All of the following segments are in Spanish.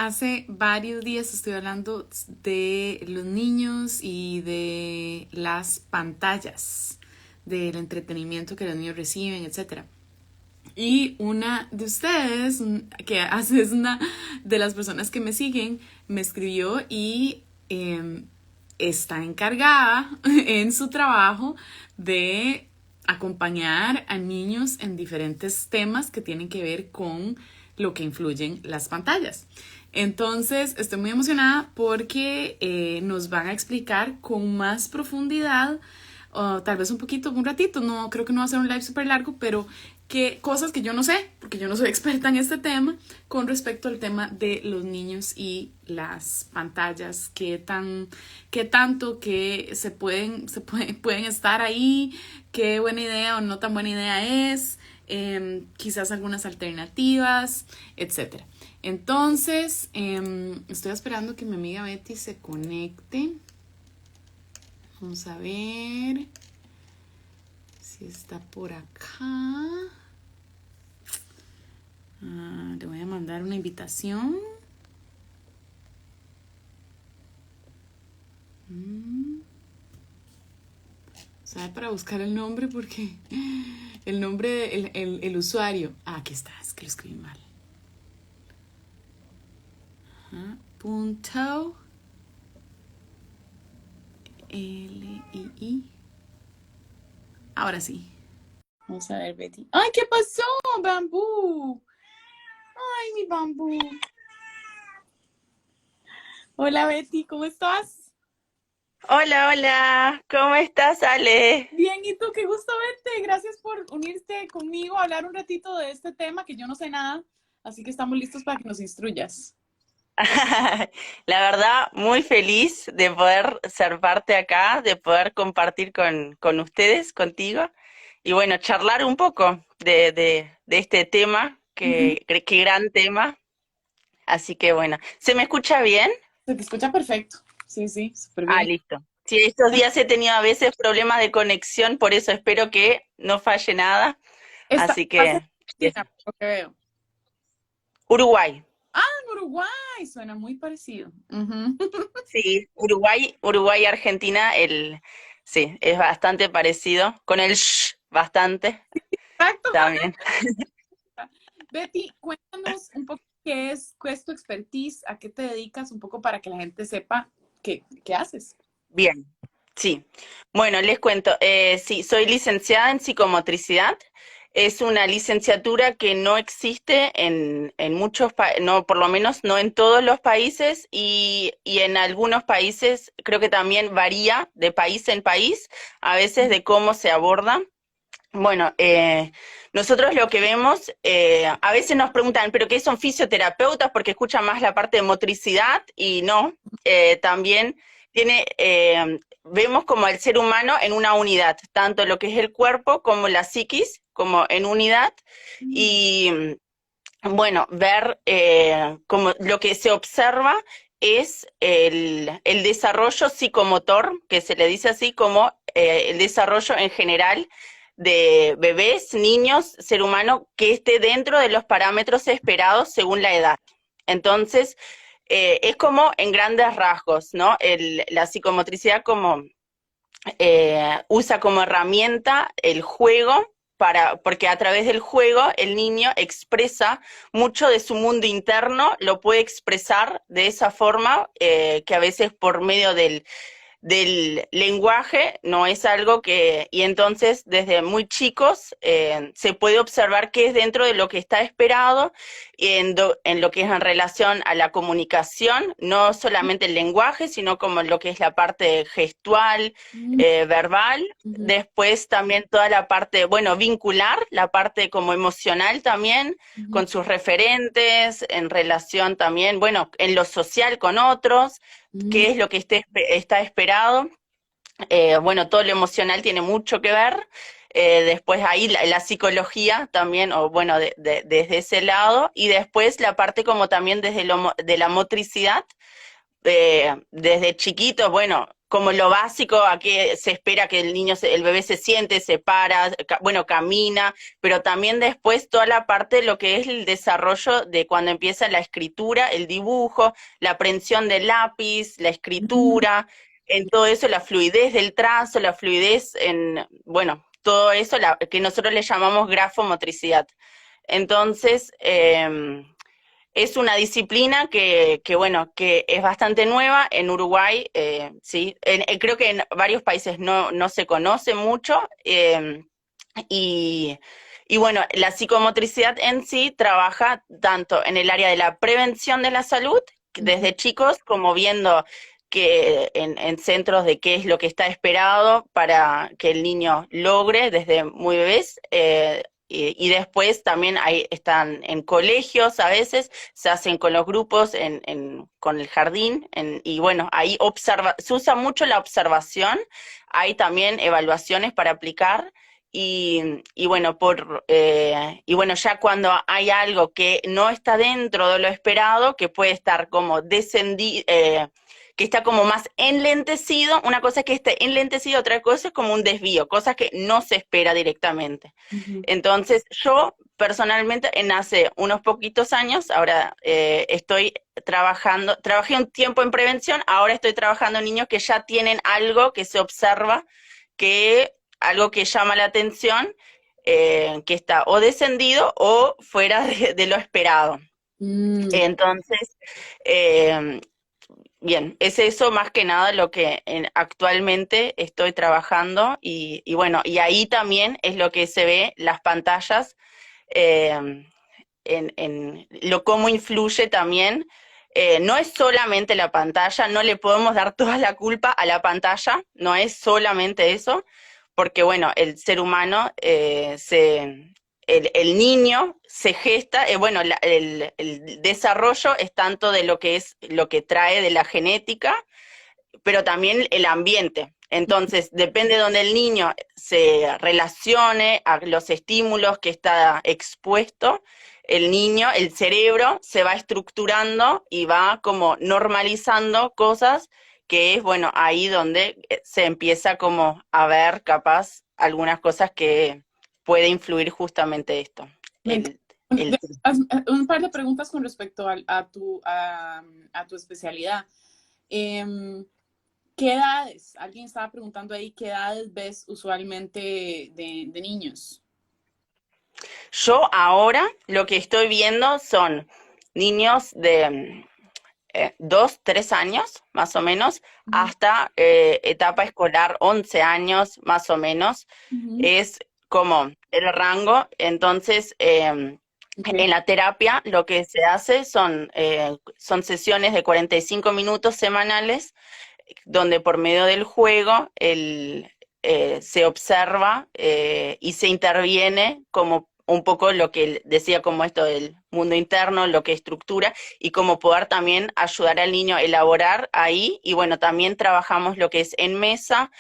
Hace varios días estoy hablando de los niños y de las pantallas, del entretenimiento que los niños reciben, etcétera. Y una de ustedes, es una de las personas que me siguen, me escribió y está encargada en su trabajo de acompañar a niños en diferentes temas que tienen que ver con lo que influyen las pantallas. Entonces, estoy muy emocionada porque nos van a explicar con más profundidad, o tal vez un ratito, no creo que no va a ser un live súper largo, pero que cosas que yo no sé, porque yo no soy experta en este tema, con respecto al tema de los niños y las pantallas, qué tanto que pueden estar ahí, qué buena idea o no tan buena idea es, quizás algunas alternativas, etcétera. Entonces, estoy esperando que mi amiga Betty se conecte. Vamos a ver si está por acá. Le voy a mandar una invitación. ¿Sabe? Para buscar el nombre porque el nombre, el usuario. Aquí está, es que lo escribí mal. Punto L-I-I. Ahora sí. Vamos a ver, Betty. ¡Ay, qué pasó, Bambú! ¡Ay, mi Bambú! Hola, Betty, ¿cómo estás? Hola, hola, ¿cómo estás, Ale? Bien, ¿y tú? Qué gusto verte. Gracias por unirte conmigo a hablar un ratito de este tema que yo no sé nada, así que estamos listos para que nos instruyas. La verdad, muy feliz de poder ser parte acá, de poder compartir con ustedes, contigo, y bueno, charlar un poco de este tema, Ujú. qué gran tema. Así que bueno, ¿se me escucha bien? Se te escucha perfecto. Sí, sí, súper Ah, bien. listo. Sí, estos días he tenido a veces problemas de conexión, por eso espero que no falle nada. Así Estás en que, eso. Argentina, por lo que veo. Uruguay. Ah, en Uruguay. Suena muy parecido. Ujú. Sí, Uruguay, Argentina, sí, es bastante parecido, con el bastante Exacto. también. Betty, cuéntanos un poco qué es tu expertise, a qué te dedicas, un poco para que la gente sepa qué haces. Bien, sí. Bueno, les cuento, sí, soy licenciada en psicomotricidad. Es una licenciatura que no existe en muchos países, no, por lo menos no en todos los países y en algunos países creo que también varía de país en país, a veces de cómo se aborda. Bueno, nosotros lo que vemos, a veces nos preguntan, ¿pero qué son fisioterapeutas? Porque escuchan más la parte de motricidad y no, también vemos como el ser humano en una unidad, tanto lo que es el cuerpo como la psiquis, como en unidad, y bueno, ver como lo que se observa es el desarrollo psicomotor, que se le dice así como el desarrollo en general de bebés, niños, ser humano, que esté dentro de los parámetros esperados según la edad. Entonces, es como en grandes rasgos, ¿no? La psicomotricidad como usa como herramienta el juego porque a través del juego el niño expresa mucho de su mundo interno, lo puede expresar de esa forma que a veces por medio del lenguaje no es algo y entonces desde muy chicos se puede observar qué es dentro de lo que está esperado en lo que es en relación a la comunicación, no solamente el lenguaje, sino como lo que es la parte gestual, Ujú, verbal, ujú, después también toda la parte, bueno, vincular, la parte como emocional también, ujú, con sus referentes, en relación también, bueno, en lo social con otros, ujú, qué es lo que está esperado. Bueno, todo lo emocional tiene mucho que ver. Después ahí la psicología también, o bueno, desde ese lado, y después la parte como también desde de la motricidad, desde chiquitos, bueno, como lo básico, a que se espera que el niño, el bebé se siente, se para, bueno, camina, pero también después toda la parte de lo que es el desarrollo de cuando empieza la escritura, el dibujo, la aprehensión del lápiz, la Mm, escritura, en todo eso, la fluidez del trazo, la fluidez en, bueno, todo eso que nosotros le llamamos grafomotricidad. Entonces, es una disciplina bueno, que es bastante nueva en Uruguay, sí, creo que en varios países no se conoce mucho, y, y bueno, la psicomotricidad en sí trabaja tanto en el área de la prevención de la salud, ujú. desde chicos, como viendo que en centros de qué es lo que está esperado para que el niño logre desde muy bebés, y después también ahí están en colegios a veces, se hacen con los grupos, con el jardín, y bueno, ahí se usa mucho la observación, hay también evaluaciones para aplicar, y bueno, y bueno, ya cuando hay algo que no está dentro de lo esperado, que puede estar como descendido, que está como más enlentecido, una cosa es que esté enlentecido, otra cosa es como un desvío, cosas que no se espera directamente. Ujú. Entonces, yo personalmente en hace unos poquitos años, ahora estoy trabajé un tiempo en prevención, ahora estoy trabajando en niños que ya tienen algo que se observa, algo que llama la atención, que está o descendido o fuera de lo esperado. Mm, Entonces, eh, bien, es eso más que nada lo que actualmente estoy trabajando, y bueno, y ahí también es lo que se ve las pantallas, eh, en lo cómo influye también. No es solamente la pantalla, no le podemos dar toda la culpa a la pantalla, no es solamente eso, porque bueno, el ser humano, el niño se gesta, bueno, el desarrollo es tanto de lo que es lo que trae de la genética, pero también el ambiente. Entonces, depende de donde el niño se relacione a los estímulos que está expuesto, el niño, el cerebro se va estructurando y va como normalizando cosas, que es, bueno, ahí donde se empieza como a ver capaz algunas cosas que puede influir justamente esto. me encanta. El Un par de preguntas con respecto a tu especialidad. Em, ¿Qué edades? Alguien estaba preguntando ahí, ¿qué edades ves usualmente de niños? Yo ahora lo que estoy viendo son niños de 2, 3 años, más o menos, Ujú, hasta etapa escolar, 11 años, más o menos, ujú. es como el rango. Entonces, Ok. en la terapia lo que se hace son sesiones de 45 minutos semanales, donde por medio del juego se observa, y se interviene como un poco lo que decía, como esto del mundo interno, lo que estructura, y como poder también ayudar al niño a elaborar ahí. Y bueno, también trabajamos lo que es en mesa,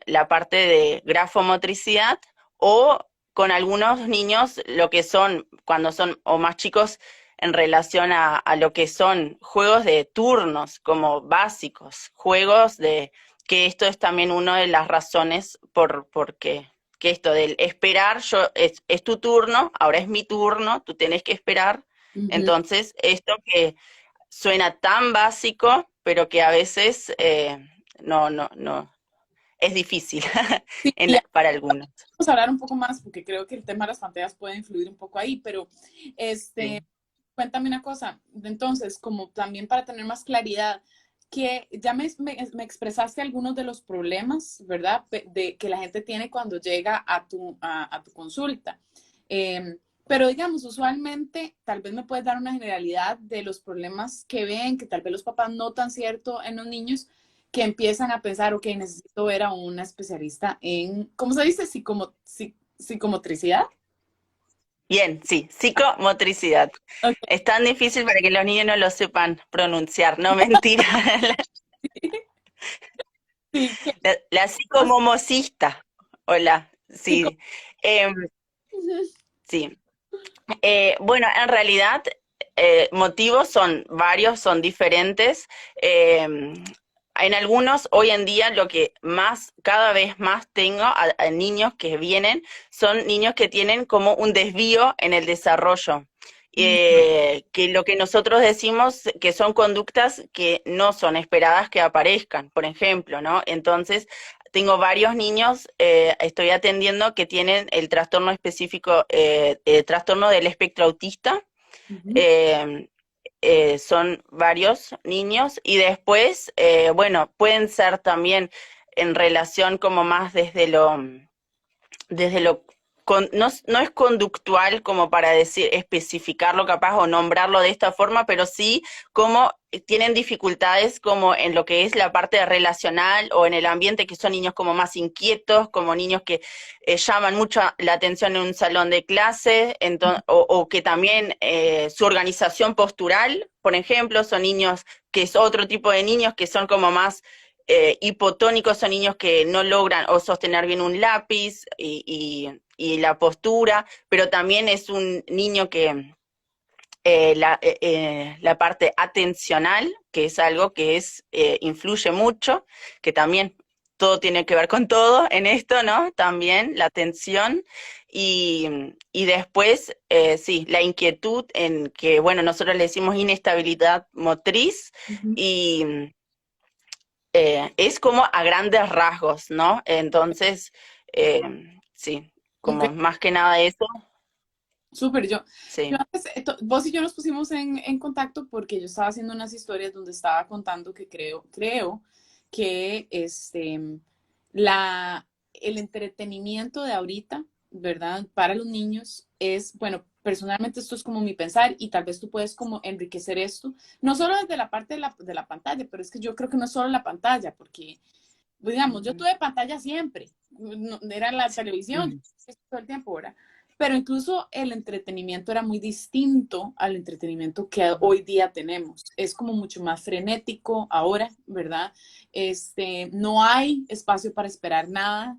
la parte de grafomotricidad, o con algunos niños lo que son, cuando son o más chicos, en relación a lo que son juegos de turnos como básicos, juegos de que esto es también una de las razones por que esto del esperar, es tu turno, ahora es mi turno, tú tienes que esperar. Ujú. Entonces, esto que suena tan básico, pero que a veces no, es difícil Sí, y para algunos. vamos a hablar un poco más, porque creo que el tema de las pantallas puede influir un poco ahí, pero Sí. cuéntame una cosa. Entonces, como también para tener más claridad, que ya me expresaste algunos de los problemas, ¿verdad? De que la gente tiene cuando llega a tu consulta. Pero digamos, usualmente, tal vez me puedes dar una generalidad de los problemas que ven, que tal vez los papás notan cierto en los niños, que empiezan a pensar, ok, necesito ver a una especialista en, ¿cómo se dice? Psicomotricidad. Bien, sí, psicomotricidad. Ok. Es tan difícil para que los niños no lo sepan pronunciar, no mentira. Sí, ¿qué La más? psicomomocista. Hola, Psico- sí. Sí. Bueno, en realidad, motivos son varios, son diferentes. en algunos, hoy en día, lo que más, cada vez más tengo a niños que vienen, son niños que tienen como un desvío en el desarrollo. Que lo que nosotros decimos que son conductas que no son esperadas que aparezcan, por ejemplo, ¿no? Entonces, tengo varios niños, estoy atendiendo que tienen el trastorno específico, trastorno del espectro autista. Ujú, eh, Son varios niños y después, bueno, pueden ser también en relación como más desde lo no, no es conductual como para decir, especificarlo capaz o nombrarlo de esta forma, pero sí como tienen dificultades como en lo que es la parte relacional o en el ambiente, que son niños como más inquietos, como niños que llaman mucho la atención en un salón de clase, o que también su organización postural, por ejemplo, son niños que es otro tipo de niños que son como más hipotónicos, son niños que no logran o sostener bien un lápiz y la postura, pero también es un niño que la parte atencional, que es algo que influye mucho, que también todo tiene que ver con todo en esto, ¿no? También la atención y después, sí, la inquietud en que, bueno, nosotros le decimos inestabilidad motriz ujú. y es como a grandes rasgos, ¿no? Entonces, eh, sí, Ok, como más que nada eso, súper. Yo sí. antes, vos y yo nos pusimos en contacto porque yo estaba haciendo unas historias donde estaba contando que creo que el entretenimiento de ahorita, ¿verdad? Para los niños es, bueno, personalmente esto es como mi pensar y tal vez tú puedes como enriquecer esto, no solo desde la parte de la pantalla, pero es que yo creo que no es solo la pantalla, porque, digamos, yo Ujú, tuve pantalla siempre, era la sí, televisión, ujú, todo el tiempo, ¿verdad? Pero incluso el entretenimiento era muy distinto al entretenimiento que ujú, hoy día tenemos. Es como mucho más frenético ahora, ¿verdad? No hay espacio para esperar nada.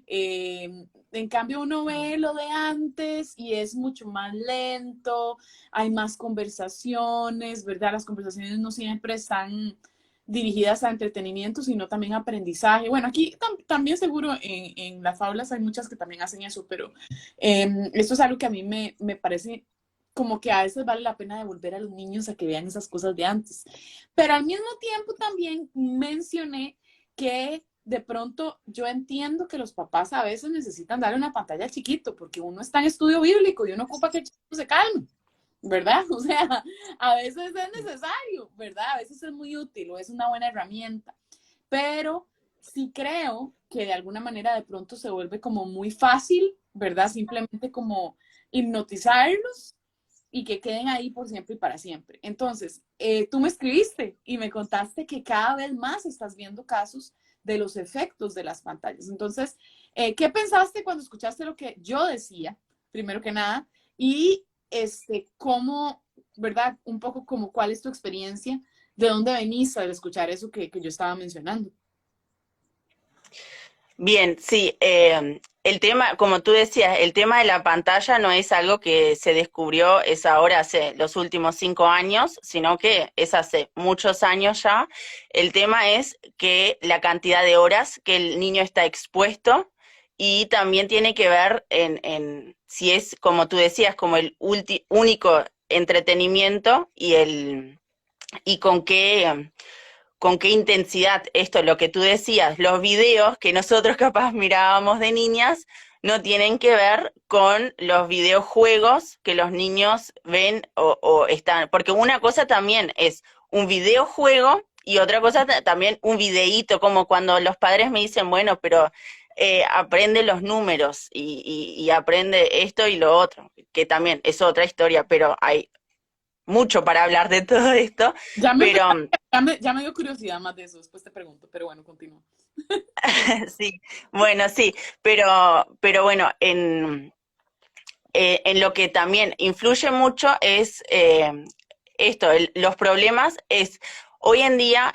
En cambio, uno ve lo de antes y es mucho más lento, hay más conversaciones, ¿verdad? Las conversaciones no siempre están dirigidas a entretenimiento, sino también a aprendizaje. Bueno, aquí también seguro en las faulas hay muchas que también hacen eso, pero esto es algo que a mí me parece como que a veces vale la pena devolver a los niños a que vean esas cosas de antes. Pero al mismo tiempo también mencioné que de pronto yo entiendo que los papás a veces necesitan darle una pantalla al chiquito, porque uno está en estudio bíblico y uno ocupa que el chiquito se calme. ¿Verdad? O sea, a veces es necesario, ¿verdad? A veces es muy útil o es una buena herramienta, pero sí creo que de alguna manera de pronto se vuelve como muy fácil, ¿verdad? Simplemente como hipnotizarlos y que queden ahí por siempre y para siempre. Entonces, tú me escribiste y me contaste que cada vez más estás viendo casos de los efectos de las pantallas. Entonces, ¿qué pensaste cuando escuchaste lo que yo decía, primero que nada? Y cómo, ¿verdad? Un poco como cuál es tu experiencia, de dónde venís al escuchar eso que yo estaba mencionando. bien, sí, el tema, como tú decías, el tema de la pantalla no es algo que se descubrió, es ahora hace los últimos 5 años, sino que es hace muchos años ya. El tema es que la cantidad de horas que el niño está expuesto y también tiene que ver en si es, como tú decías, como el único entretenimiento y con qué intensidad, esto, lo que tú decías, los videos que nosotros capaz mirábamos de niñas, no tienen que ver con los videojuegos que los niños ven o están, porque una cosa también es un videojuego y otra cosa también un videíto, como cuando los padres me dicen, bueno, pero aprende los números y aprende esto y lo otro, que también es otra historia, pero hay mucho para hablar de todo esto, Ya me, pero ya me dio curiosidad más de eso, después te pregunto, pero bueno, continúa. sí, bueno, sí, pero bueno, en lo que también influye mucho es esto, los problemas es hoy en día,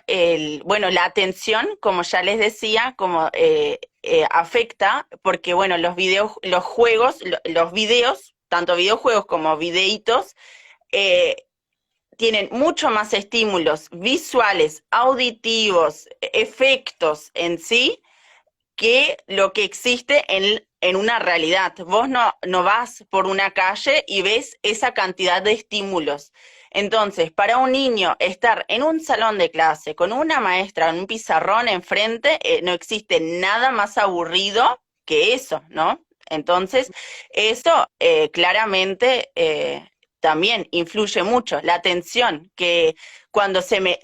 bueno, la atención, como ya les decía, como afecta, porque bueno, los juegos, los videos, tanto videojuegos como videitos, eh, tienen mucho más estímulos visuales, auditivos, efectos en sí, que lo que existe en una realidad. Vos no vas por una calle y ves esa cantidad de estímulos. Entonces, para un niño estar en un salón de clase con una maestra en un pizarrón enfrente, no existe nada más aburrido que eso, ¿no? Entonces, eso claramente también influye mucho. La atención, que cuando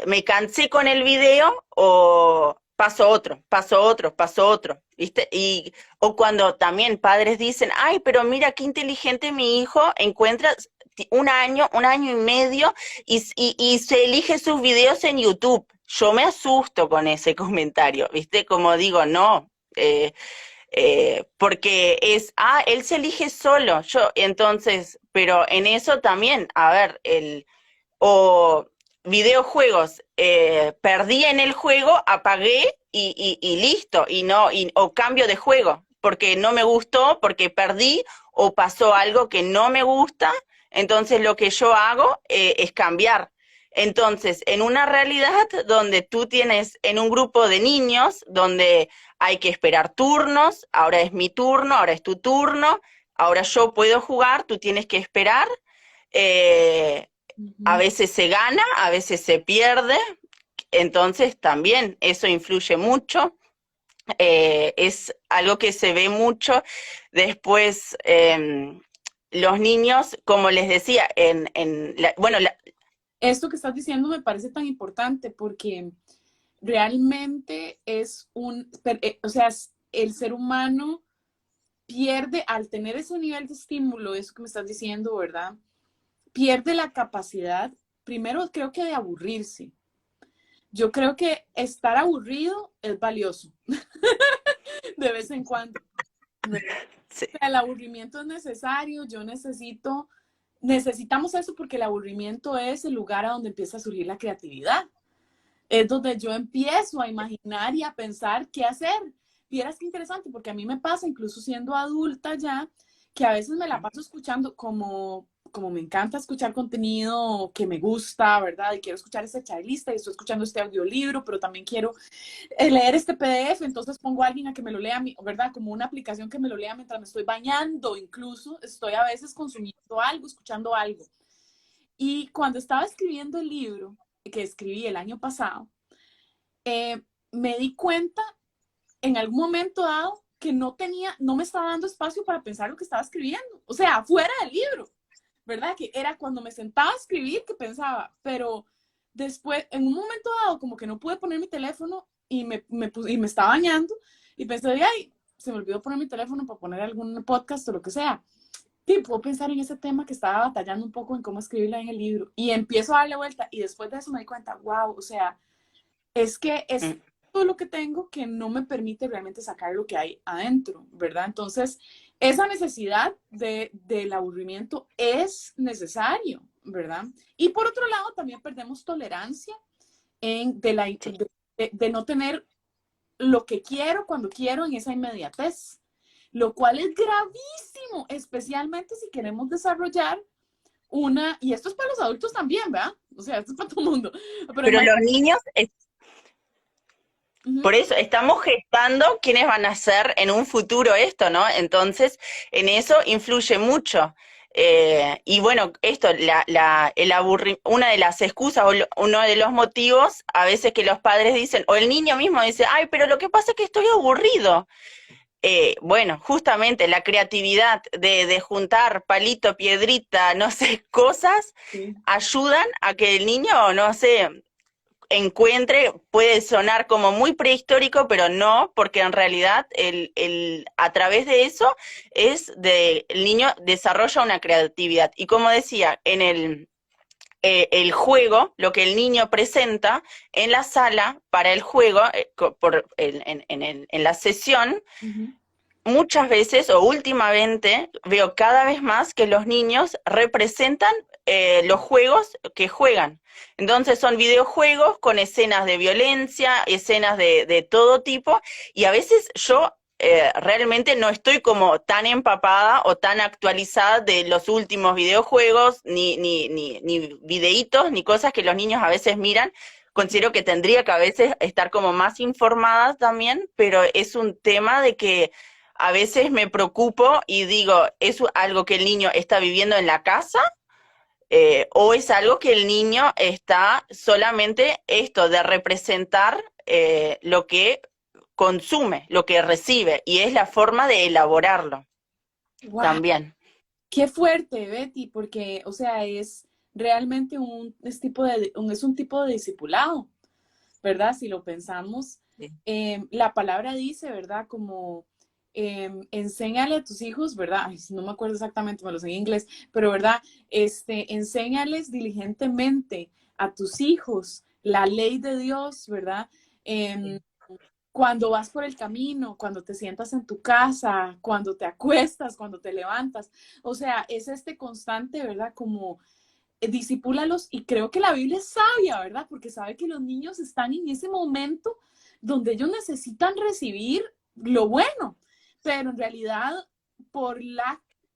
me cansé con el video o paso otro, paso otro, paso otro, ¿viste? O cuando también padres dicen, ay, pero mira qué inteligente mi hijo, encuentra un año y medio, y se elige sus videos en YouTube. Yo me asusto con ese comentario, ¿viste? Como digo, no, porque él se elige solo, entonces, pero en eso también, a ver, o videojuegos, perdí en el juego, apagué y listo, o cambio de juego, porque no me gustó, porque perdí, o pasó algo que no me gusta, entonces lo que yo hago es cambiar. Entonces, en una realidad donde tú tienes en un grupo de niños, donde hay que esperar turnos, ahora es mi turno, ahora es tu turno, ahora yo puedo jugar, tú tienes que esperar, eh, a Ujú. veces se gana, a veces se pierde, entonces también eso influye mucho, es algo que se ve mucho. Después, los niños, como les decía, bueno, Esto que estás diciendo me parece tan importante porque realmente es o sea, el ser humano pierde, al tener ese nivel de estímulo, eso que me estás diciendo, ¿verdad? Pierde la capacidad, primero creo que de aburrirse. Yo creo que estar aburrido es valioso de vez en cuando. ¿Verdad? sí, O sea, el aburrimiento es necesario, necesitamos eso porque el aburrimiento es el lugar a donde empieza a surgir la creatividad. Es donde yo empiezo a imaginar y a pensar qué hacer. Vieras qué interesante, porque a mí me pasa, incluso siendo adulta ya, que a veces me la paso escuchando como me encanta escuchar contenido que me gusta, ¿verdad? Y quiero escuchar este chailista y estoy escuchando este audiolibro, pero también quiero leer este PDF, entonces pongo a alguien a que me lo lea, ¿verdad? Como una aplicación que me lo lea mientras me estoy bañando, incluso estoy a veces consumiendo algo, escuchando algo. Y cuando estaba escribiendo el libro que escribí el año pasado, eh, me di cuenta en algún momento dado que no me estaba dando espacio para pensar lo que estaba escribiendo, o sea, fuera del libro, ¿verdad? Que era cuando me sentaba a escribir que pensaba, pero después, en un momento dado, como que no pude poner mi teléfono y me estaba bañando y pensé, ay, se me olvidó poner mi teléfono para poner algún podcast o lo que sea. Sí, puedo pensar en ese tema que estaba batallando un poco en cómo escribirla en el libro y empiezo a darle vuelta y después de eso me di cuenta, wow, o sea, es que es mm, todo lo que tengo que no me permite realmente sacar lo que hay adentro, ¿verdad? Entonces, esa necesidad del aburrimiento es necesario, ¿verdad? Y por otro lado, también perdemos tolerancia sí. de no tener lo que quiero cuando quiero en esa inmediatez, lo cual es gravísimo, especialmente si queremos desarrollar y esto es para los adultos también, ¿verdad? O sea, esto es para todo el mundo, pero Pero los imagínate. niños, Uh por eso estamos gestando quiénes van a ser en un futuro esto, ¿no? Entonces, en eso influye mucho. Y bueno, esto, una de las excusas o uno de los motivos a veces que los padres dicen, o el niño mismo dice, ay, pero lo que pasa es que estoy aburrido. Bueno, justamente la creatividad de juntar palito, piedrita, no sé, cosas, -huh. ayudan a que el niño, no sé, puede sonar como muy prehistórico, pero no, porque en realidad a través de eso el niño desarrolla una creatividad. Y como decía, el juego, lo que el niño presenta en la sala para el juego, en la sesión, Uh -huh. muchas veces o últimamente veo cada vez más que los niños representan los juegos que juegan. Entonces son videojuegos con escenas de violencia, escenas de todo tipo, y a veces yo realmente no estoy como tan empapada o tan actualizada de los últimos videojuegos, ni videitos, ni cosas que los niños a veces miran. Considero que tendría que a veces estar como más informada también, pero es un tema de que a veces me preocupo y digo, ¿es algo que el niño está viviendo en la casa? ¿O es algo que el niño está solamente esto de representar lo que consume, lo que recibe, y es la forma de elaborarlo Wow, también? qué fuerte, Betty, porque, o sea, es realmente es un tipo de discipulado, ¿verdad? Si lo pensamos, Sí. la palabra dice, ¿verdad? Como enséñale a tus hijos, ¿verdad? Ay, no me acuerdo exactamente, me lo sé en inglés, pero, ¿verdad? Enséñales diligentemente a tus hijos la ley de Dios, ¿verdad? Em, Cuando vas por el camino, cuando te sientas en tu casa, cuando te acuestas, cuando te levantas. O sea, es este constante, ¿verdad? Como disipúlalos, y creo que la Biblia es sabia, ¿verdad? Porque sabe que los niños están en ese momento donde ellos necesitan recibir lo bueno, pero en realidad por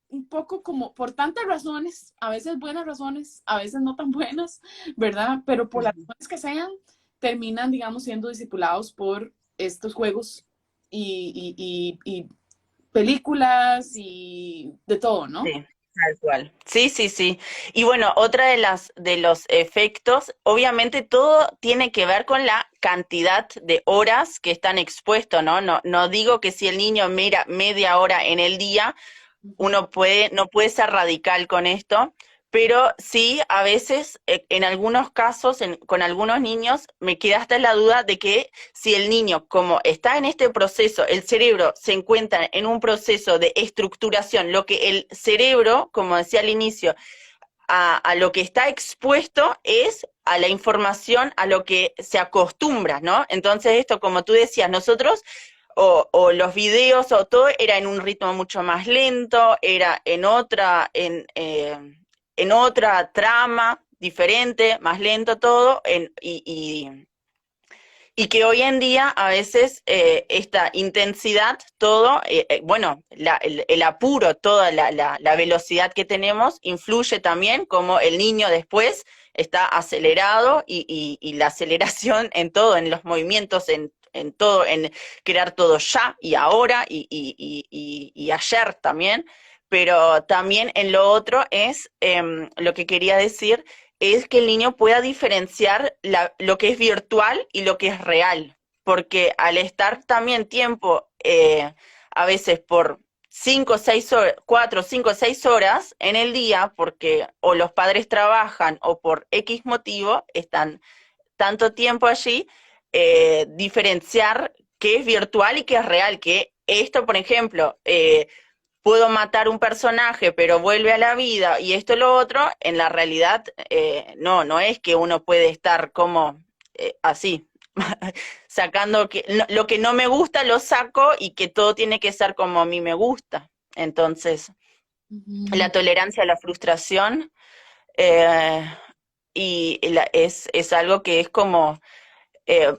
un poco como por tantas razones, a veces buenas razones, a veces no tan buenas, ¿verdad? Pero por las Ujú. razones que sean, terminan, digamos, siendo discipulados por estos juegos y películas y de todo, ¿no? Sí, tal cual. Sí, sí, sí. Y bueno, otra de los efectos, obviamente todo tiene que ver con la cantidad de horas que están expuestos, ¿no? No digo que si el niño mira media hora en el día, Ujú. uno no puede ser radical con esto, pero sí, a veces, en algunos casos, con algunos niños, me queda hasta la duda de que si el niño, como está en este proceso, el cerebro se encuentra en un proceso de estructuración, lo que el cerebro, como decía al inicio, a lo que está expuesto es a la información, a lo que se acostumbra, ¿no? Entonces esto, como tú decías, nosotros o los videos o todo era en un ritmo mucho más lento, era en otra trama diferente, más lento todo, y que hoy en día a veces esta intensidad, todo, bueno, el apuro, toda la velocidad que tenemos influye también como el niño después está acelerado y la aceleración en todo, en los movimientos, en todo, en crear todo ya y ahora y ayer también, pero también en lo otro es lo que quería decir es que el niño pueda diferenciar lo que es virtual y lo que es real, porque al estar también tiempo, a veces por 5 o 6 horas, 4, 5 o 6 horas en el día, porque o los padres trabajan o por X motivo están tanto tiempo allí, diferenciar qué es virtual y qué es real, que esto, por ejemplo, puedo matar un personaje, pero vuelve a la vida y esto y lo otro, en la realidad no es que uno puede estar como así, sacando lo que no me gusta lo saco y que todo tiene que ser como a mí me gusta. Entonces, la Ujú. tolerancia a la frustración eh, es algo que es como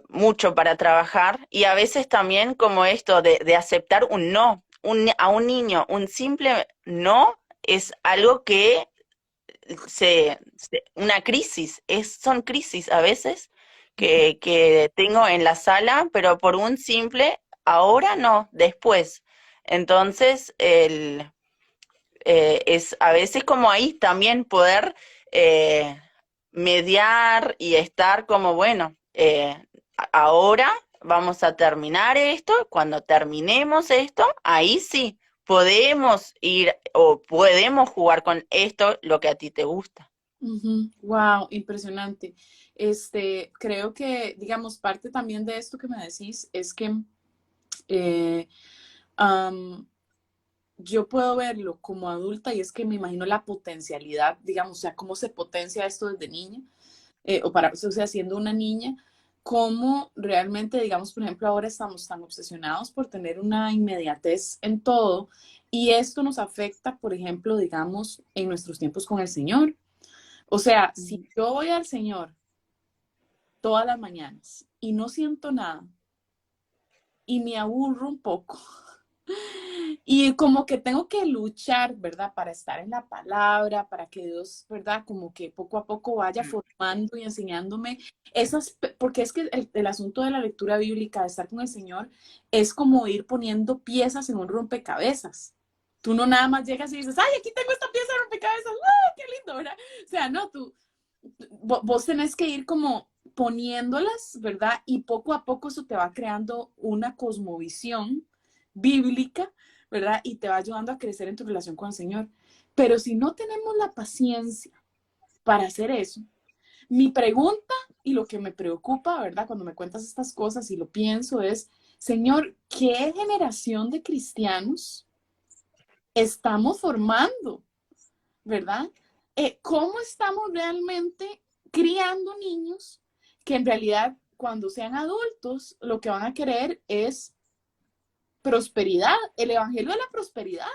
mucho para trabajar y a veces también como esto de aceptar un no, a un niño, un simple no es algo que una crisis, son crisis a veces que tengo en la sala, pero por un simple ahora no, después. Entonces, es a veces como ahí también poder eh, mediar y estar como, bueno, ahora vamos a terminar esto, cuando terminemos esto, ahí sí podemos ir o podemos jugar con esto, lo que a ti te gusta. Wow, impresionante. Creo que, digamos, parte también de esto que me decís es que eh, am, yo puedo verlo como adulta y es que me imagino la potencialidad, digamos, o sea, cómo se potencia esto desde niña, o sea, siendo una niña, cómo realmente, digamos, por ejemplo, ahora estamos tan obsesionados por tener una inmediatez en todo y esto nos afecta, por ejemplo, digamos, en nuestros tiempos con el Señor. O sea, si Ujú. yo voy al Señor todas las mañanas y no siento nada y me aburro un poco, Y como que tengo que luchar, ¿verdad? Para estar en la palabra, para que Dios, ¿verdad? Como que poco a poco vaya formando y enseñándome esas, porque es que el asunto de la lectura bíblica, de estar con el Señor, es como ir poniendo piezas en un rompecabezas. Tú no nada más llegas y dices, ay, aquí tengo esta pieza de rompecabezas, ¡ay, qué lindo!, ¿verdad? O sea, no, vos tenés que ir como poniéndolas, ¿verdad? Y poco a poco eso te va creando una cosmovisión bíblica, ¿verdad? Y te va ayudando a crecer en tu relación con el Señor. Pero si no tenemos la paciencia para hacer eso, mi pregunta y lo que me preocupa, ¿verdad? Cuando me cuentas estas cosas y lo pienso es, Señor, ¿qué generación de cristianos estamos formando? ¿Verdad? ¿Cómo estamos realmente criando niños que en realidad cuando sean adultos lo que van a querer es prosperidad, el evangelio de la prosperidad,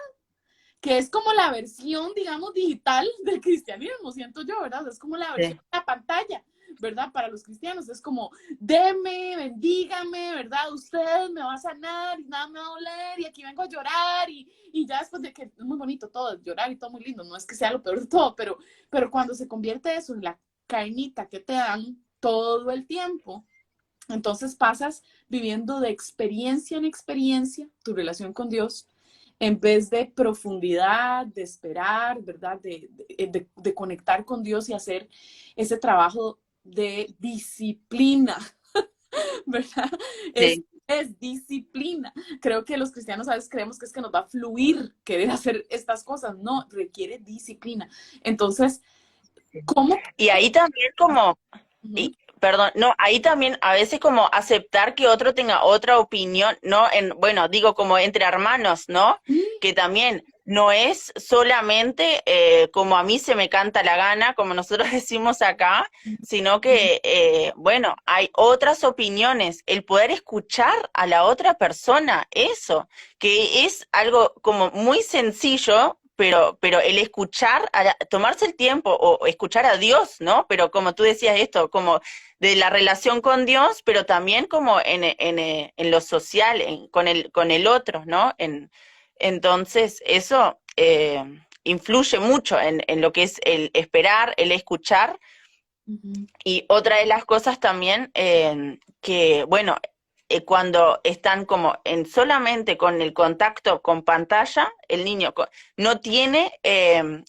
que es como la versión, digamos, digital del cristianismo, siento yo, ¿verdad? Es como la versión Sí. de la pantalla, ¿verdad? Para los cristianos es como, deme, bendígame, ¿verdad? Usted me va a sanar y nada me va a doler y aquí vengo a llorar y ya después de que es muy bonito todo, llorar y todo muy lindo, no es que sea lo peor de todo, pero cuando se convierte eso en la carnita que te dan todo el tiempo, entonces pasas viviendo de experiencia en experiencia tu relación con Dios en vez de profundidad, de esperar, ¿verdad? De conectar con Dios y hacer ese trabajo de disciplina, ¿verdad? Sí. Es disciplina. Creo que los cristianos a veces creemos que es que nos va a fluir querer hacer estas cosas. No, requiere disciplina. Entonces, ¿cómo? Y ahí también como, Uh-huh. y, perdón, no, ahí también a veces como aceptar que otro tenga otra opinión, ¿no? Bueno, digo como entre hermanos, ¿no? Que también no es solamente como a mí se me canta la gana, como nosotros decimos acá, sino que, bueno, hay otras opiniones, el poder escuchar a la otra persona, eso, que es algo como muy sencillo, pero el escuchar, tomarse el tiempo o escuchar a Dios, ¿no? Pero como tú decías esto, como de la relación con Dios, pero también como en lo social, con el otro, ¿no? Entonces, eso influye mucho en lo que es el esperar, el escuchar. Uh-huh. Y otra de las cosas también que, bueno, cuando están como en solamente con el contacto con pantalla, el niño no tiene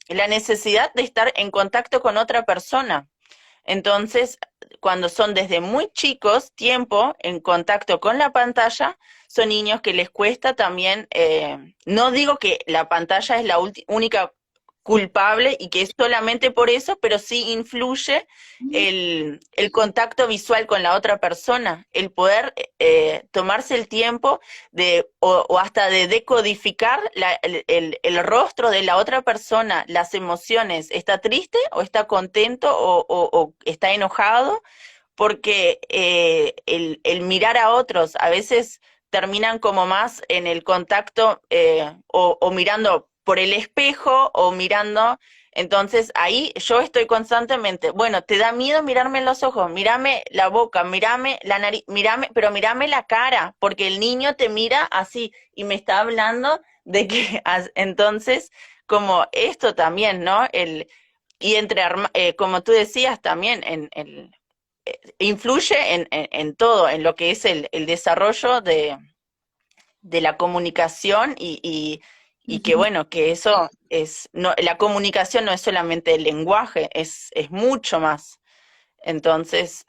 la necesidad de estar en contacto con otra persona. Entonces, cuando son desde muy chicos, tiempo en contacto con la pantalla, son niños que les cuesta también, no digo que la pantalla es la única culpable y que es solamente por eso, pero sí influye el contacto visual con la otra persona, el poder tomarse el tiempo o hasta de decodificar el rostro de la otra persona, las emociones, ¿está triste o está contento o está enojado? Porque el mirar a otros a veces terminan como más en el contacto o mirando por el espejo o mirando, entonces ahí yo estoy constantemente, bueno, te da miedo mirarme en los ojos, mírame la boca, mírame la nariz, mírame, pero mírame la cara, porque el niño te mira así y me está hablando de que entonces como esto también, ¿no? Y como tú decías también, influye en todo, en lo que es el desarrollo de la comunicación y que Uh-huh. bueno, que eso es, no, la comunicación no es solamente el lenguaje, es mucho más. Entonces,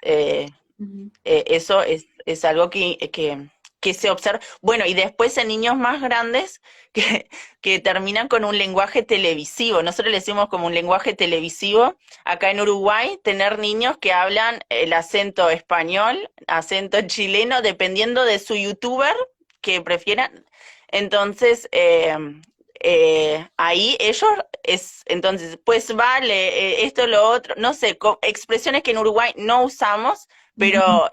Uh-huh. eso es algo que se observa. Bueno, y después en niños más grandes que terminan con un lenguaje televisivo. Nosotros le decimos como un lenguaje televisivo. Acá en Uruguay, tener niños que hablan el acento español, acento chileno, dependiendo de su youtuber que prefieran. Entonces, ahí ellos entonces, pues vale, esto, lo otro, no sé, expresiones que en Uruguay no usamos, Uh-huh. pero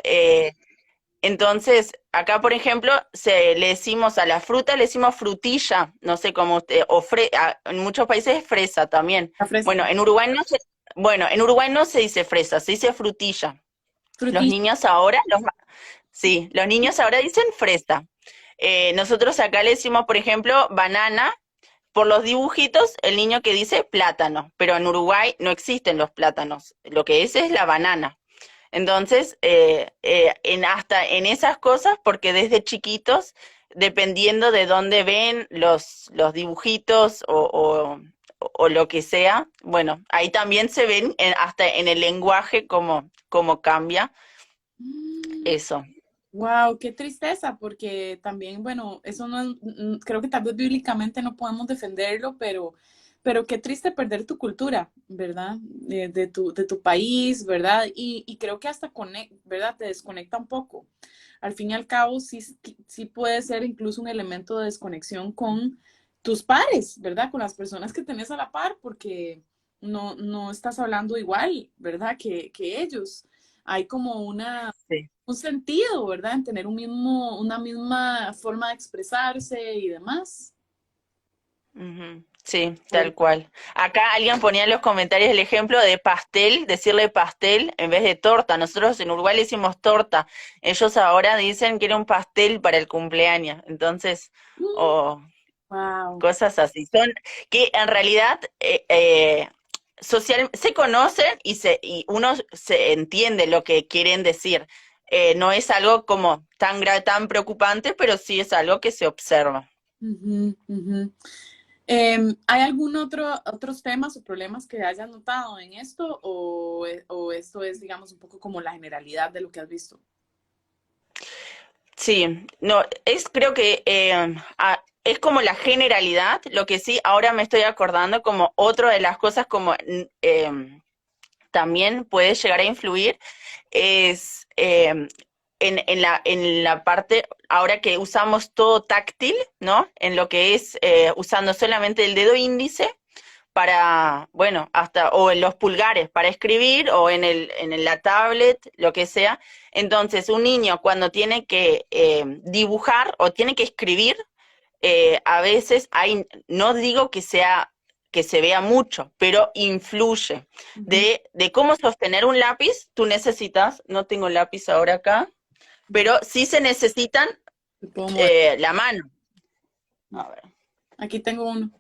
entonces, acá, por ejemplo, le decimos a la fruta, le decimos frutilla, no sé cómo usted, en muchos países es fresa también. La fresa, Bueno, en Uruguay no se, bueno, en Uruguay no se dice fresa, se dice frutilla. Los frutilla. niños ahora, sí, los niños ahora dicen fresa. Nosotros acá le decimos, por ejemplo, banana, por los dibujitos, el niño que dice plátano, pero en Uruguay no existen los plátanos, lo que es la banana. Entonces, hasta en esas cosas, porque desde chiquitos, dependiendo de dónde ven los dibujitos o lo que sea, bueno, ahí también se ven hasta en el lenguaje cómo cambia eso. Wow, qué tristeza, porque también, bueno, eso no, creo que tal vez bíblicamente no podemos defenderlo, pero qué triste perder tu cultura, ¿verdad? De tu país, ¿verdad? Y creo que hasta ¿verdad? Te desconecta un poco. Al fin y al cabo, sí, sí puede ser incluso un elemento de desconexión con tus pares, ¿verdad? Con las personas que tenés a la par, porque no estás hablando igual, ¿verdad? Que ellos. Hay como Sí. un sentido, ¿verdad? En tener una misma forma de expresarse y demás. Ujú. Sí, ¿Verdad? tal cual. Acá alguien ponía en los comentarios el ejemplo de pastel, decirle pastel en vez de torta. Nosotros en Uruguay le decimos torta. Ellos ahora dicen que era un pastel para el cumpleaños. Entonces, o Wow. cosas así. Son que en realidad social se conocen y uno se entiende lo que quieren decir. No es algo como tan preocupante, pero sí es algo que se observa. Ujú, ujú. ¿Hay otros temas o problemas que hayas notado en esto o esto es, digamos, un poco como la generalidad de lo que has visto? Sí, no, creo que es como la generalidad, lo que sí, ahora me estoy acordando como otra de las cosas como también puede llegar a influir es en la parte, ahora que usamos todo táctil, ¿no? En lo que es usando solamente el dedo índice para, bueno, hasta, o en los pulgares para escribir, o en la tablet, lo que sea. Entonces, un niño cuando tiene que dibujar o tiene que escribir, a veces no digo que se vea mucho, pero influye. Ujú, De cómo sostener un lápiz, tú necesitas, no tengo lápiz ahora acá, ujú. pero sí se necesitan Te puedo mover. la mano. A ver. Aquí tengo uno.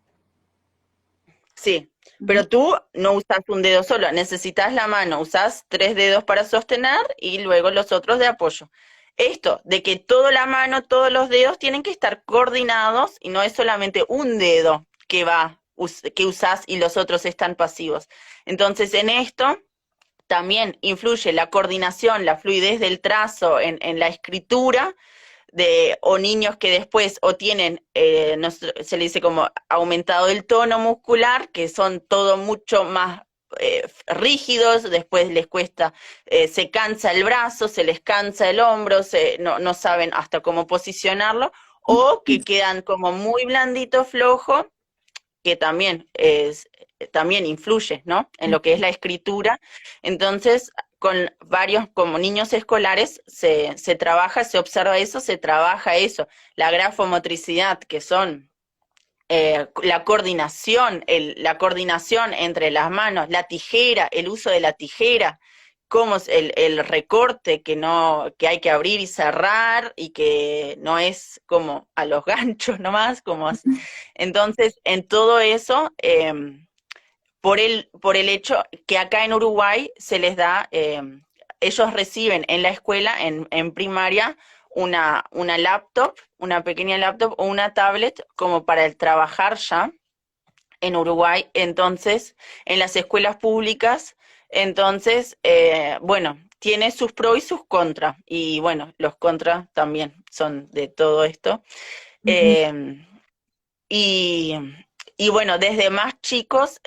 Sí, Ujú, pero tú no usas un dedo solo, necesitas la mano, usas tres dedos para sostener y luego los otros de apoyo. Esto de que toda la mano, todos los dedos tienen que estar coordinados y no es solamente un dedo que usas y los otros están pasivos. Entonces, en esto también influye la coordinación, la fluidez del trazo en la escritura o niños que después o tienen, se le dice como aumentado el tono muscular, que son todo mucho más rígidos, después les cuesta, se cansa el brazo, se les cansa el hombro, no saben hasta cómo posicionarlo, o que quedan como muy blandito, flojo, que también influye, ¿no? En lo que es la escritura. Entonces, con varios, como niños escolares, se trabaja, se observa eso, se trabaja eso. La grafomotricidad, que son la coordinación entre las manos, la tijera, el uso de la tijera, cómo es el recorte que no, que hay que abrir y cerrar y que no es como a los ganchos nomás, entonces en todo eso, por el hecho que acá en Uruguay se les da, ellos reciben en la escuela, en primaria, una laptop, una pequeña laptop o una tablet como para el trabajar ya en Uruguay, entonces, en las escuelas públicas, entonces, bueno, tiene sus pros y sus contras, y bueno, los contras también son de todo esto. ujú, Eh, y, y bueno, desde más chicos,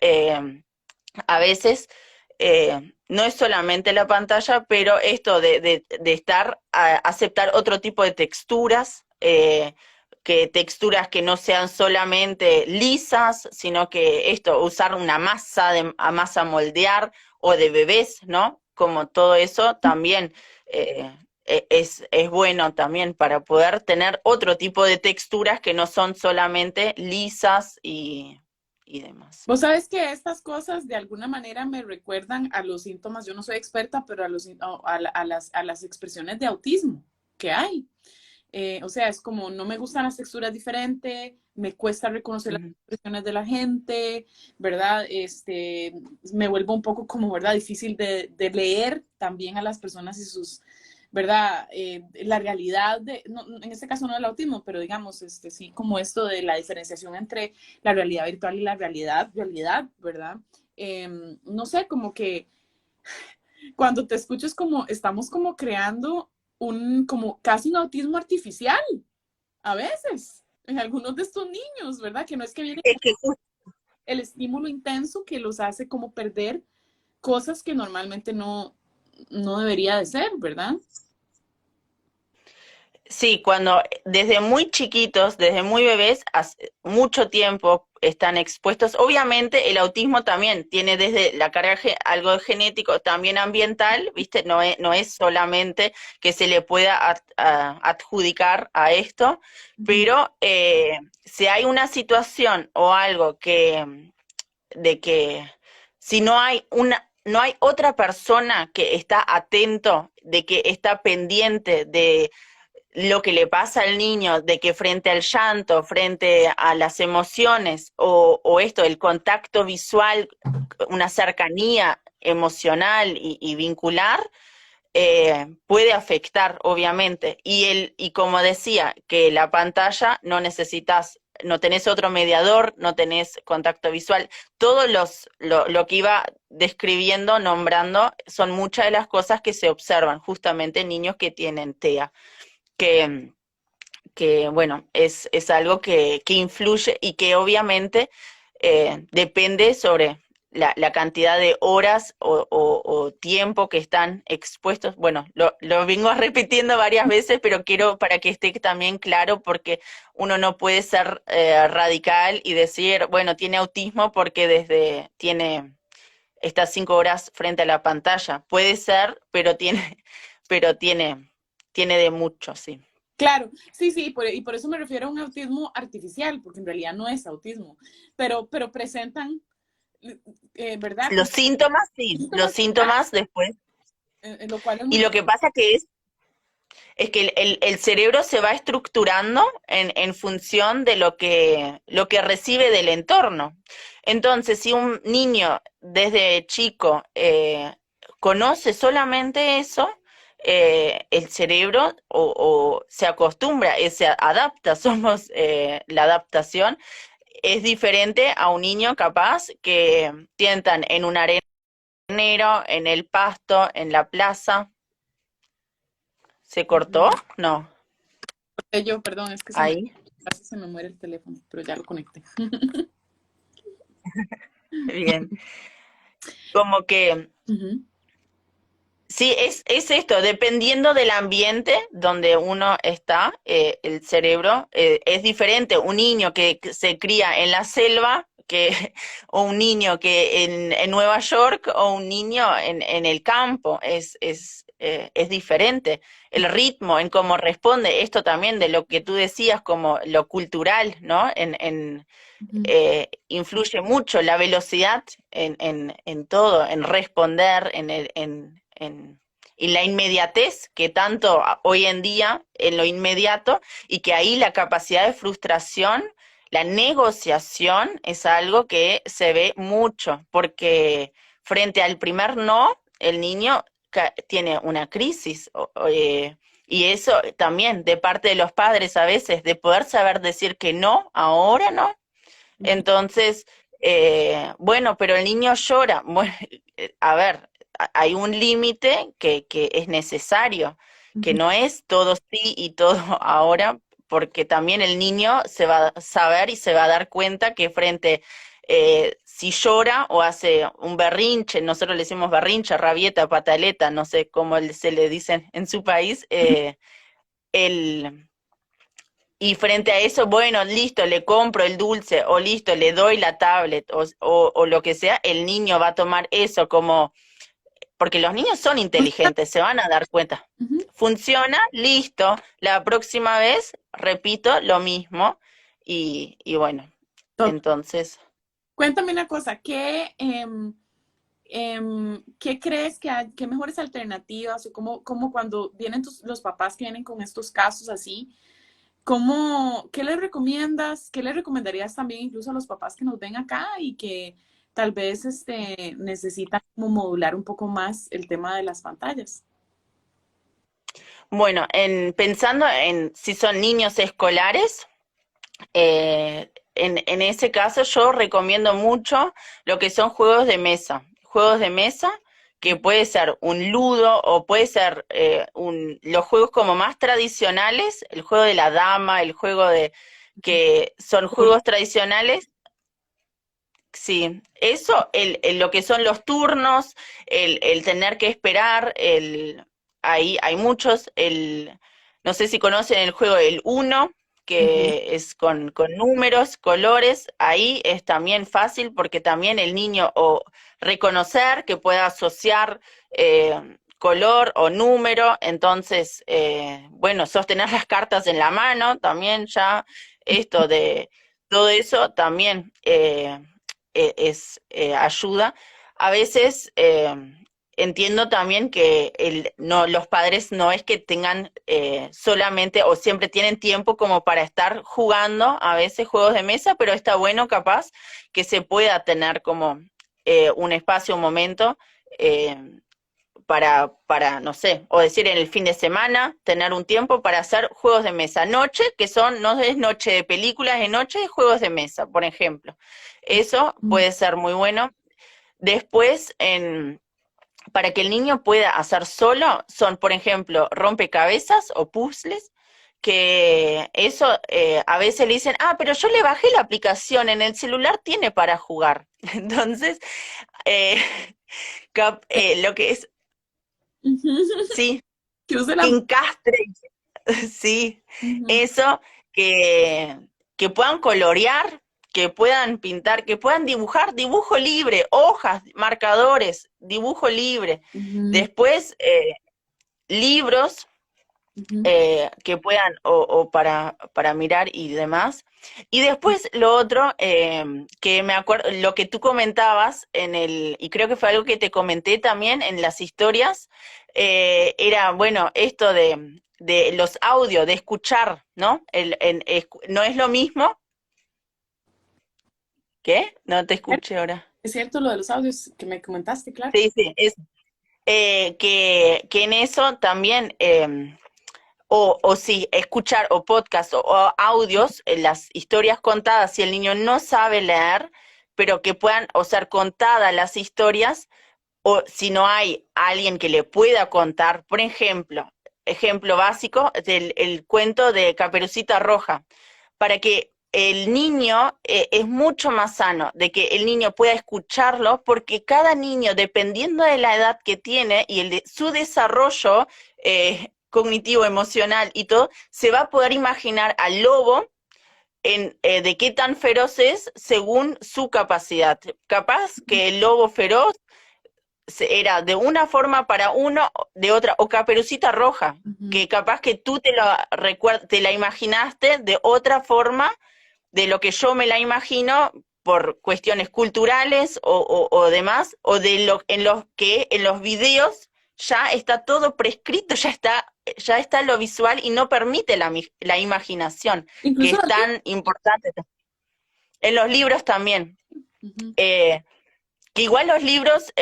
a veces no es solamente la pantalla, pero esto de aceptar otro tipo de texturas, que texturas que no sean solamente lisas, sino que esto, usar una masa a masa moldear o de bebés, ¿no? Como todo eso también eh, es bueno también para poder tener otro tipo de texturas que no son solamente lisas y demás. Vos sabes que estas cosas de alguna manera me recuerdan a los síntomas, yo no soy experta, pero a las expresiones de autismo que hay. O sea, es como no me gustan las texturas diferentes, me cuesta reconocer las Ujú. expresiones de la gente, ¿verdad? Me vuelvo un poco como, ¿verdad? Difícil de leer también a las personas y sus, ¿verdad? La realidad de, no, en este caso no el autismo, pero digamos, sí, como esto de la diferenciación entre la realidad virtual y la realidad, ¿verdad? No sé, como que cuando te escucho es como, estamos como creando como casi un autismo artificial, a veces, en algunos de estos niños, ¿verdad? Que no es que viene Es que el estímulo intenso que los hace como perder cosas que normalmente no debería de ser, ¿verdad? sí, cuando desde muy chiquitos, desde muy bebés, hace mucho tiempo están expuestos. Obviamente el autismo también tiene desde la carga algo genético, también ambiental, ¿viste? No es solamente que se le pueda adjudicar a esto, Ujú. pero si hay una situación o algo de que si no hay otra persona que está atento, de que está pendiente de lo que le pasa al niño, de que frente al llanto, frente a las emociones o esto, el contacto visual, una cercanía emocional y vincular, puede afectar, obviamente. Y como decía, que la pantalla no necesitas, no tenés otro mediador, no tenés contacto visual. Lo que iba describiendo, nombrando, son muchas de las cosas que se observan justamente en niños que tienen TEA que, que bueno, es algo que influye y que obviamente depende sobre la cantidad de horas o tiempo que están expuestos. Bueno, lo vengo repitiendo varias veces, pero quiero para que esté también claro porque uno no puede ser radical y decir, bueno, tiene autismo porque tiene estas 5 horas frente a la pantalla. Puede ser, pero tiene de mucho, sí. Claro, sí, sí, y por eso me refiero a un autismo artificial, porque en realidad no es autismo, pero presentan, ¿verdad? Los Como síntomas, sí, los síntomas, ¿verdad? síntomas después. Lo cual es Y muy lo que pasa es que el cerebro se va estructurando en función de lo que recibe del entorno. Entonces, si un niño desde chico conoce solamente eso, el cerebro o se acostumbra, se adapta, somos la adaptación, es diferente a un niño capaz que sientan en un arenero, en el pasto, en la plaza. ¿Se cortó? Ujú. No, Yo, perdón, es que ahí. casi se me muere el teléfono, pero ya lo conecté. Bien. Como que Ujú, sí, es esto, dependiendo del ambiente donde uno está, el cerebro es diferente. Un niño que se cría en la selva, o un niño que en Nueva York, o un niño en el campo, es diferente. El ritmo en cómo responde, esto también de lo que tú decías como lo cultural, ¿no? ujú, Influye mucho la velocidad en todo, en responder, y la inmediatez que tanto hoy en día, en lo inmediato, y que ahí la capacidad de frustración, la negociación es algo que se ve mucho, porque frente al primer no, el niño tiene una crisis. Y eso también de parte de los padres a veces, de poder saber decir que no, ahora no, ujú, entonces, bueno, pero el niño llora. Bueno, a ver, hay un límite que es necesario, que ujú. no es todo sí y todo ahora, porque también el niño se va a saber y se va a dar cuenta que si llora o hace un berrinche, nosotros le decimos berrinche, rabieta, pataleta, no sé cómo se le dicen en su país, el y frente a eso, bueno, listo, le compro el dulce o listo, le doy la tablet o lo que sea, el niño va a tomar eso como, porque los niños son inteligentes, se van a dar cuenta. Ujú. Funciona, listo, la próxima vez repito lo mismo y bueno, Total. entonces, Cuéntame una cosa, ¿qué crees que hay, qué mejores alternativas o cómo cuando vienen los papás que vienen con estos casos así, qué les recomiendas, qué les recomendarías también incluso a los papás que nos ven acá y que tal vez necesitan como modular un poco más el tema de las pantallas? Bueno, pensando en si son niños escolares, en ese caso yo recomiendo mucho lo que son juegos de mesa. Juegos de mesa que puede ser un ludo o puede ser los juegos como más tradicionales, el juego de la dama, el juego de que son juegos tradicionales. Sí, eso, lo que son los turnos, el tener que esperar, ahí hay muchos, no sé si conocen el juego del uno, Ujú, que es con números, colores, ahí es también fácil porque también el niño o reconocer que pueda asociar color o número, entonces, bueno, sostener las cartas en la mano también ya, esto de todo eso también. Ayuda. A veces entiendo también que no, los padres no es que tengan solamente o siempre tienen tiempo como para estar jugando a veces juegos de mesa, pero está bueno capaz que se pueda tener como un espacio, un momento eh, no sé, o decir en el fin de semana, tener un tiempo para hacer juegos de mesa. Noche, que no es noche de películas, es noche de juegos de mesa, por ejemplo. Eso ujú, puede ser muy bueno. Después, para que el niño pueda hacer solo, son, por ejemplo, rompecabezas o puzzles, que eso a veces le dicen, ah, pero yo le bajé la aplicación, en el celular tiene para jugar. Entonces, eh, lo que es, ujú. sí, Que use que la... encastre, sí, Ujú, eso, que, que puedan colorear, que puedan pintar, que puedan dibujar, dibujo libre, hojas, marcadores, dibujo libre. ujú, Después, libros ujú. que puedan, o para mirar y demás. Y después lo otro, que me acuerdo, lo que tú comentabas y creo que fue algo que te comenté también en las historias, era, bueno, esto de los audios, de escuchar, ¿no? No es lo mismo. ¿Qué? No te escuché ahora. Es cierto lo de los audios que me comentaste, claro. Sí, sí, que en eso también, o sí, escuchar o podcast o audios, las historias contadas, si el niño no sabe leer, pero que puedan o ser contadas las historias, o si no hay alguien que le pueda contar, por ejemplo, ejemplo básico del el cuento de Caperucita Roja, para que el niño es mucho más sano, de que el niño pueda escucharlo, porque cada niño, dependiendo de la edad que tiene y su desarrollo cognitivo, emocional y todo, se va a poder imaginar al lobo de qué tan feroz es según su capacidad. Capaz que el lobo feroz era de una forma para uno, de otra, o Caperucita Roja, Ujú. que capaz que tú te la imaginaste de otra forma de lo que yo me la imagino por cuestiones culturales o demás, o en los que en los videos ya está todo prescrito, ya está lo visual y no permite la imaginación, que Incluso es tan importante. En los libros también. ujú, Eh, que igual los libros,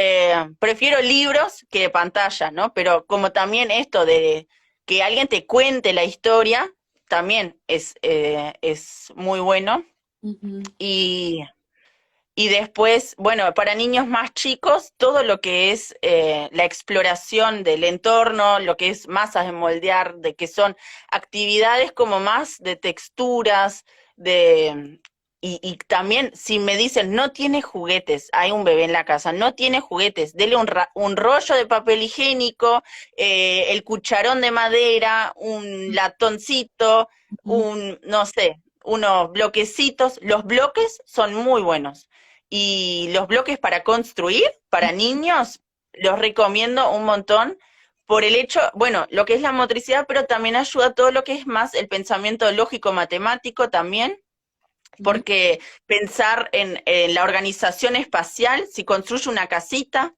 prefiero libros que pantalla, ¿no? Pero como también esto de que alguien te cuente la historia, también es muy bueno. ujú, Y, y después, bueno, para niños más chicos, todo lo que es la exploración del entorno, lo que es masas de moldear, de que son actividades como más de texturas, de... y también, si me dicen, no tiene juguetes, hay un bebé en la casa, no tiene juguetes, dele un rollo de papel higiénico, el cucharón de madera, un latoncito, ujú. no sé, unos bloquecitos. Los bloques son muy buenos. Y los bloques para construir, para niños, los recomiendo un montón por el hecho, bueno, lo que es la motricidad, pero también ayuda a todo lo que es más el pensamiento lógico matemático también. Ujú, porque pensar en la organización espacial, si construye una casita,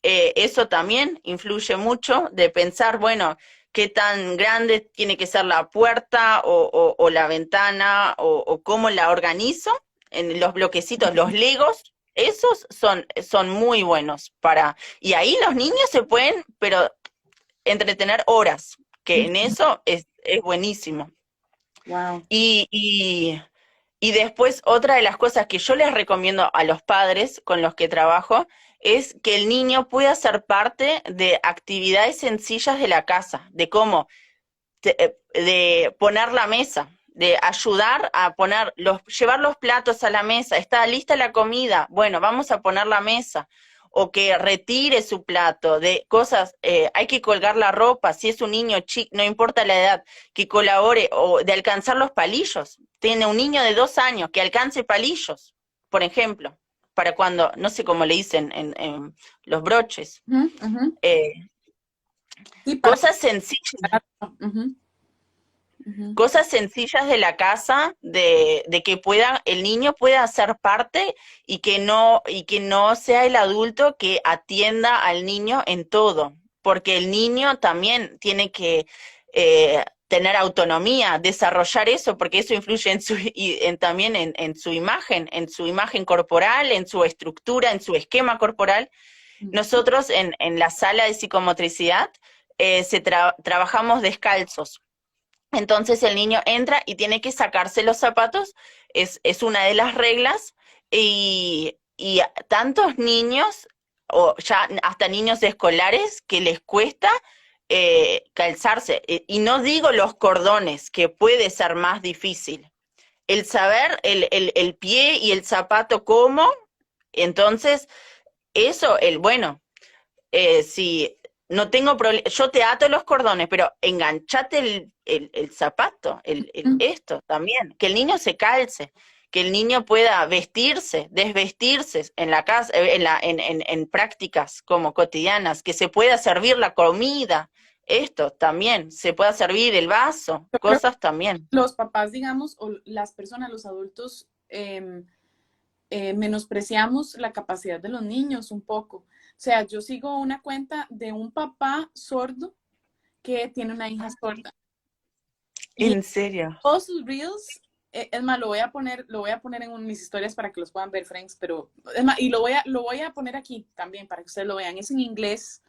eso también influye mucho de pensar, bueno, qué tan grande tiene que ser la puerta o la ventana o cómo la organizo en los bloquecitos, los legos. Esos son muy buenos y ahí los niños se pueden, pero entretener horas, que en ujú. eso es buenísimo. Wow. Y, y, y después, otra de las cosas que yo les recomiendo a los padres con los que trabajo es que el niño pueda ser parte de actividades sencillas de la casa, de cómo, de poner la mesa, de ayudar a llevar los platos a la mesa, está lista la comida, bueno, vamos a poner la mesa, o que retire su plato, de cosas, hay que colgar la ropa, si es un niño chico, no importa la edad, que colabore, o de alcanzar los palillos. Tiene un niño de 2 años que alcance palillos, por ejemplo, para cuando, no sé cómo le dicen en los broches. Ujú, ujú. Eh, Sí, para cosas sencillas. ujú, ujú. Cosas sencillas de la casa, de que el niño pueda ser parte y que no sea el adulto que atienda al niño en todo, porque el niño también tiene que tener autonomía, desarrollar eso, porque eso influye también en en su imagen corporal, en su estructura, en su esquema corporal. Nosotros en la sala de psicomotricidad trabajamos descalzos. Entonces el niño entra y tiene que sacarse los zapatos, es una de las reglas, y tantos niños, o ya hasta niños escolares, que les cuesta calzarse. Y no digo los cordones, que puede ser más difícil. El saber el pie y el zapato cómo, entonces eso, bueno, si no tengo problema, yo te ato los cordones, pero enganchate el zapato, Ujú. esto también, que el niño se calce, que el niño pueda vestirse, desvestirse en la casa, en prácticas como cotidianas, que se pueda servir la comida, esto también, se pueda servir el vaso, Yo creo que cosas también. los papás, digamos, o las personas, los adultos, menospreciamos la capacidad de los niños un poco. O sea, yo sigo una cuenta de un papá sordo que tiene una hija sorda. Y ¿En serio? todos sus reels, es más, lo voy a poner en mis historias para que los puedan ver, friends, pero es más, y lo voy a poner aquí también para que ustedes lo vean. Es en inglés,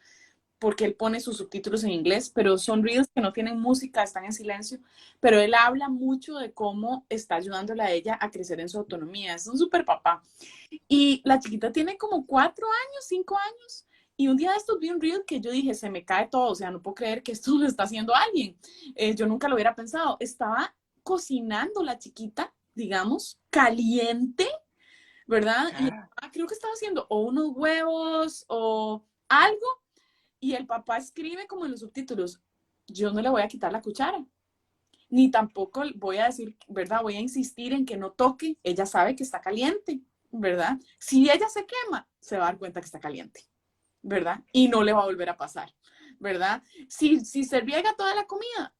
porque él pone sus subtítulos en inglés, pero son reels que no tienen música, están en silencio, pero él habla mucho de cómo está ayudándola a ella a crecer en su autonomía. Es un super papá. Y la chiquita tiene como 4 años, 5 años. Y un día de estos vi un reel que yo dije, se me cae todo, o sea, no puedo creer que esto lo está haciendo alguien. Yo nunca lo hubiera pensado. Estaba cocinando la chiquita, digamos, caliente, ¿verdad? Y creo que estaba haciendo o unos huevos o algo. Y el papá escribe como en los subtítulos, yo no le voy a quitar la cuchara, ni tampoco voy a decir, ¿verdad? Voy a insistir en que no toque. Ella sabe que está caliente, ¿verdad? Si ella se quema, se va a dar cuenta que está caliente, ¿verdad? Y no le va a volver a pasar, ¿verdad? Si se riega toda la comida,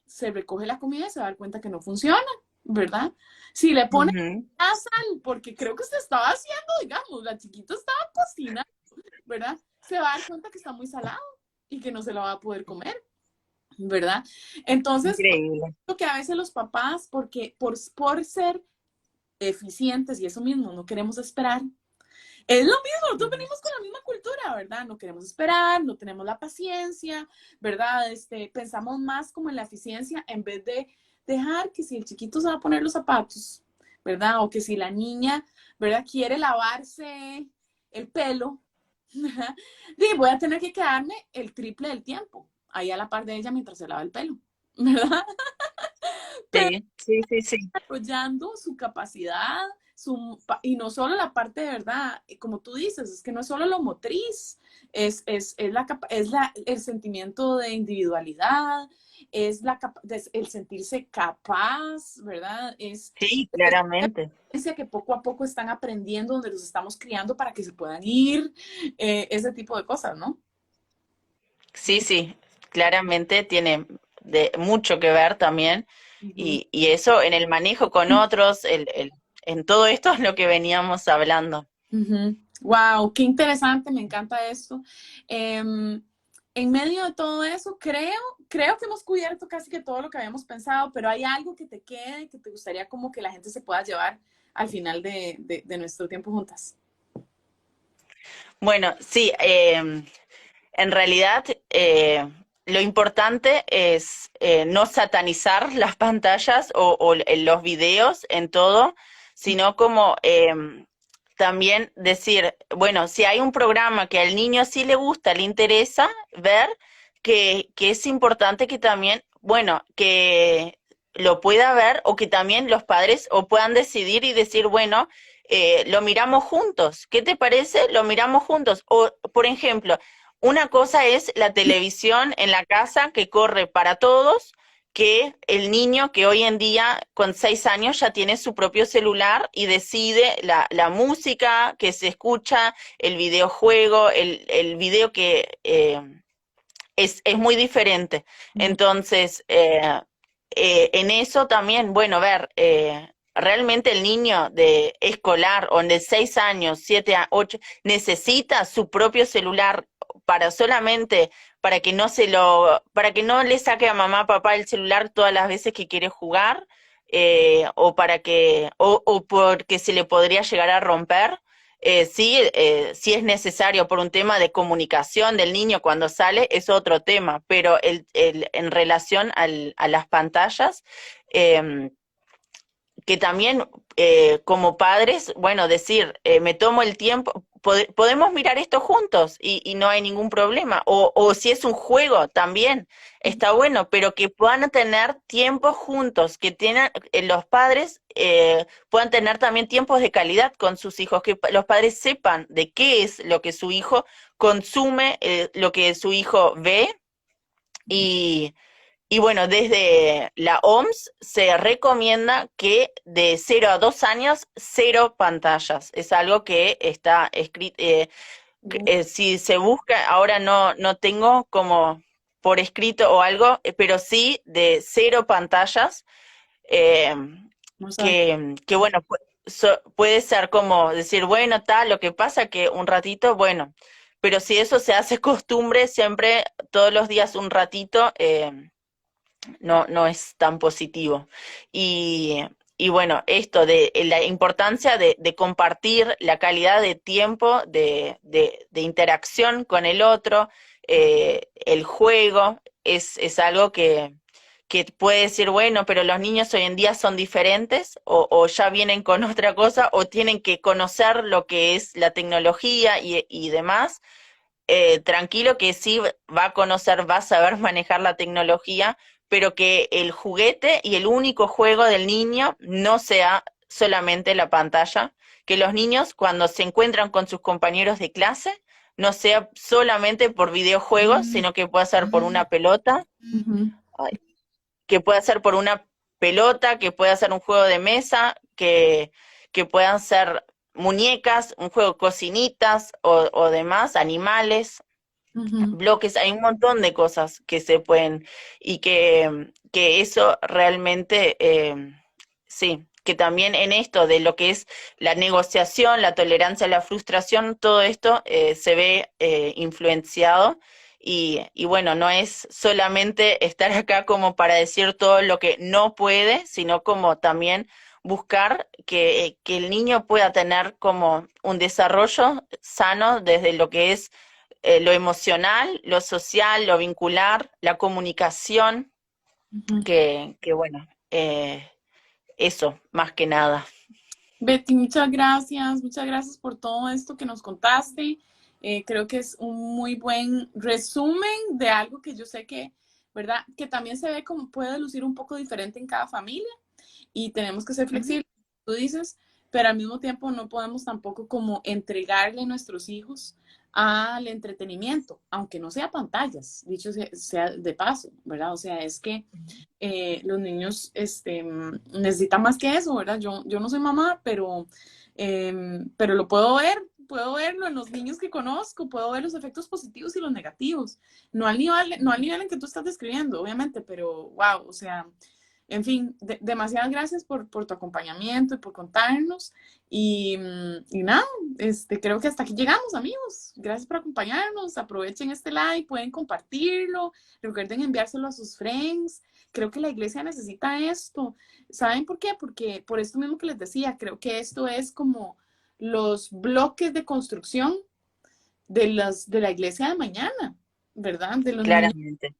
se recoge la comida y se va a dar cuenta que no funciona, ¿verdad? Si le pone Ujú. sal, porque creo que se estaba haciendo, digamos, la chiquita estaba cocinando, ¿verdad? Se va a dar cuenta que está muy salado y que no se la va a poder comer, ¿verdad? Entonces, Increíble. creo que a veces los papás, porque por ser eficientes y eso mismo, no queremos esperar. Es lo mismo, nosotros venimos con la misma cultura, ¿verdad? No queremos esperar, no tenemos la paciencia, ¿verdad? Pensamos más como en la eficiencia en vez de dejar que si el chiquito se va a poner los zapatos, ¿verdad? O que si la niña, ¿verdad? Quiere lavarse el pelo, voy a tener que quedarme el triple del tiempo ahí a la par de ella mientras se lava el pelo, ¿verdad? Sí, sí, sí, sí. Desarrollando su capacidad, y no solo la parte de verdad, como tú dices, es que no es solo lo motriz, el sentimiento de individualidad, el sentirse capaz, ¿verdad? Sí, Es claramente. que poco a poco están aprendiendo, donde los estamos criando para que se puedan ir, ese tipo de cosas, ¿no? Sí, sí, claramente tiene mucho que ver también. Ujú, y eso en el manejo con otros, en todo esto es lo que veníamos hablando. ujú. Wow, qué interesante, me encanta esto. En medio de todo eso, creo que hemos cubierto casi que todo lo que habíamos pensado, pero hay algo que te quede, que te gustaría como que la gente se pueda llevar al final de nuestro tiempo juntas. Bueno, sí, en realidad, lo importante es no satanizar las pantallas o los videos en todo, sino como también decir, bueno, si hay un programa que al niño sí le gusta, le interesa ver, que es importante que también, bueno, que lo pueda ver o que también los padres o puedan decidir y decir, bueno, lo miramos juntos. ¿Qué te parece? Lo miramos juntos. O, por ejemplo, una cosa es la televisión en la casa que corre para todos, que el niño que hoy en día con 6 años ya tiene su propio celular y decide la música que se escucha, el videojuego, el video que es muy diferente. Ujú, Entonces, en eso también, bueno, ver, realmente el niño de escolar o de 6 años, 7 a 8, necesita su propio celular para solamente, para que no le saque a mamá, papá el celular todas las veces que quiere jugar, o porque se le podría llegar a romper. Sí, sí es necesario por un tema de comunicación del niño cuando sale, es otro tema, pero en relación a las pantallas, eh, que también como padres, bueno, decir, me tomo el tiempo, podemos mirar esto juntos y no hay ningún problema. O si es un juego, también está bueno, pero que puedan tener tiempos juntos, que tengan, los padres puedan tener también tiempos de calidad con sus hijos, que los padres sepan de qué es lo que su hijo consume, lo que su hijo ve y y bueno, desde la OMS se recomienda que de 0 a 2 años, cero pantallas. Es algo que está escrito, ujú. si se busca, ahora no tengo como por escrito o algo, pero sí de cero pantallas, eh, Vamos a ver. que bueno, puede ser como decir, bueno, tal, lo que pasa que un ratito, bueno, pero si eso se hace costumbre, siempre, todos los días un ratito, no es tan positivo. Y, y bueno, esto de la importancia de compartir la calidad de tiempo, de interacción con el otro, el juego, es algo que puede decir, bueno, pero los niños hoy en día son diferentes o ya vienen con otra cosa o tienen que conocer lo que es la tecnología y demás. Tranquilo que sí va a conocer, va a saber manejar la tecnología, pero que el juguete y el único juego del niño no sea solamente la pantalla, que los niños cuando se encuentran con sus compañeros de clase no sea solamente por videojuegos, sino que pueda ser por una pelota, Ujú, ay, que pueda ser por una pelota, que pueda ser un juego de mesa, que puedan ser muñecas, un juego cocinitas o demás, animales, ujú. bloques, hay un montón de cosas que se pueden y que eso realmente, sí, que también en esto de lo que es la negociación, la tolerancia a la frustración, todo esto se ve influenciado y bueno, no es solamente estar acá como para decir todo lo que no puede, sino como también buscar que el niño pueda tener como un desarrollo sano desde lo que es lo emocional, lo social, lo vincular, la comunicación, Ujú. que bueno, eso, más que nada. Betty, muchas gracias por todo esto que nos contaste. Creo que es un muy buen resumen de algo que yo sé que, ¿verdad? Que también se ve como puede lucir un poco diferente en cada familia y tenemos que ser Ujú. flexibles, tú dices, pero al mismo tiempo no podemos tampoco como entregarle a nuestros hijos al entretenimiento, aunque no sea pantallas, dicho sea de paso, ¿verdad? O sea, es que los niños necesitan más que eso, ¿verdad? Yo no soy mamá, pero lo puedo verlo en los niños que conozco, puedo ver los efectos positivos y los negativos, no al nivel en que tú estás describiendo, obviamente, pero wow, o sea, En fin, demasiadas gracias por tu acompañamiento y por contarnos. Y nada, creo que hasta aquí llegamos, amigos. Gracias por acompañarnos. Aprovechen este like, pueden compartirlo. Recuerden enviárselo a sus friends. Creo que la iglesia necesita esto. ¿Saben por qué? Porque por esto mismo que les decía, creo que esto es como los bloques de construcción de la iglesia de mañana, ¿verdad? De los niños claramente.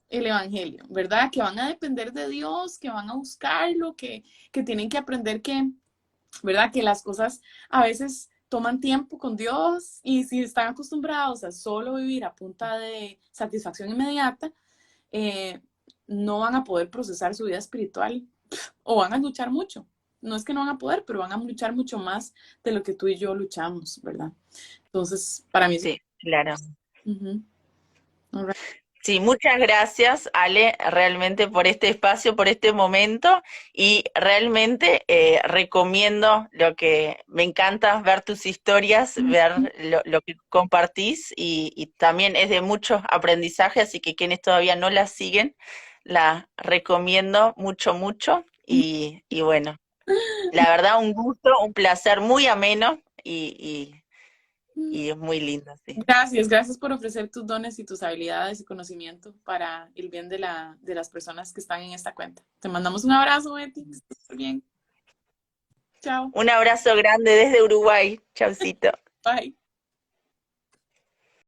el evangelio, ¿verdad? Que van a depender de Dios, que van a buscarlo, que tienen que aprender que, ¿verdad? Que las cosas a veces toman tiempo con Dios y si están acostumbrados a solo vivir a punta de satisfacción inmediata, eh, no van a poder procesar su vida espiritual o van a luchar mucho. No es que no van a poder, pero van a luchar mucho más de lo que tú y yo luchamos, ¿verdad? Entonces, para mí es... Sí, claro. Uh -huh. Sí, muchas gracias, Ale, realmente por este espacio, por este momento y realmente recomiendo lo que me encanta ver tus historias, ver lo que compartís y también es de mucho aprendizaje, así que quienes todavía no la siguen, la recomiendo mucho, mucho y bueno, la verdad un gusto, un placer muy ameno y es muy lindo, sí. Gracias, gracias por ofrecer tus dones y tus habilidades y conocimiento para el bien de las personas que están en esta cuenta. Te mandamos un abrazo, Betty. Que estés súper bien. Chao. Un abrazo grande desde Uruguay. Chaucito. Bye.